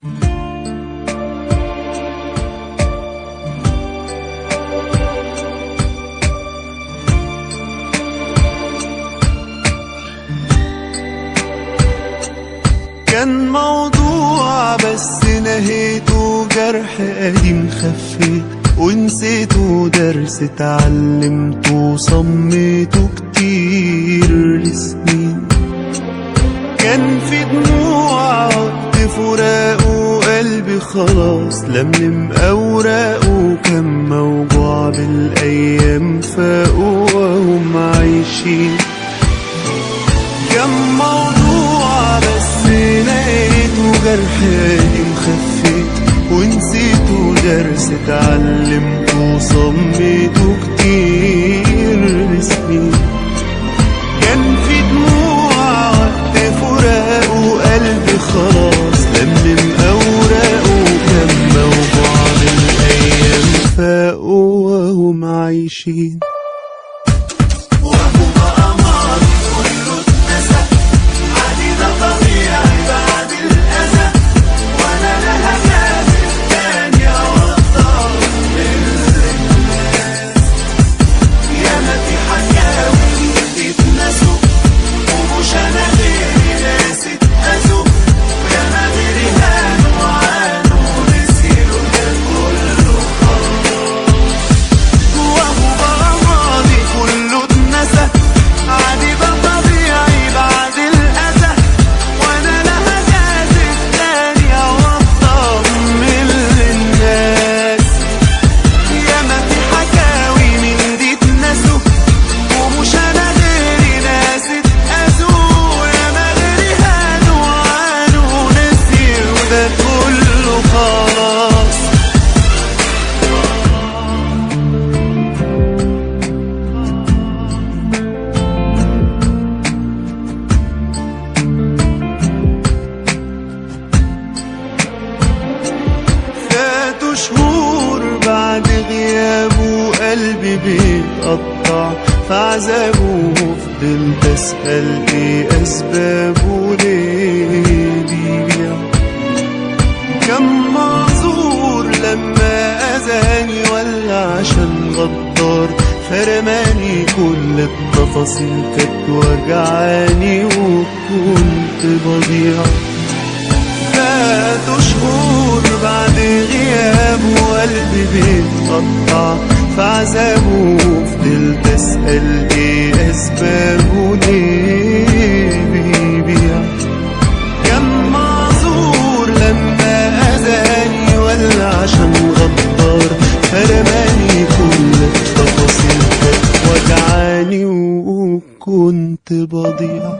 كان موضوع بس نهيته جرح قديم خفيت ونسيته، درس اتعلمته وصميته كتير لسنين. كان في دموع وقت فراقه، قلبي خلاص لملم أوراقه. كان موجوع بالأيام فاقوا وهم عايشين. كان موضوع بس نهيته جرح قديم خفيت ونسيته، درس اتعلمته وصميته كتير لسنين. كان في دموع وقت فراقه، قلبي خلاص لملم أوراقه. كان موجوع بالأيام فاقوا وهم عايشين. شهور بعد غيابه قلبي بيتقطع في عذابه، وفضلت أسأل ايه أسبابه ليه بيبيع. كان معذور لما أذاني ولا عشان غدار، فرماني كل التفاصيل كانت وجعاني وكنت بضيع. فاتوا شهور بعد غيابه وقلبي بيتقطع في عذابه، وفضلت أسأل ايه أسبابه ليه بيبيع. كان معذور لما أذاني ولا عشان غدار، فرماني كل التفاصيل كانت وجعاني وكنت بضيع.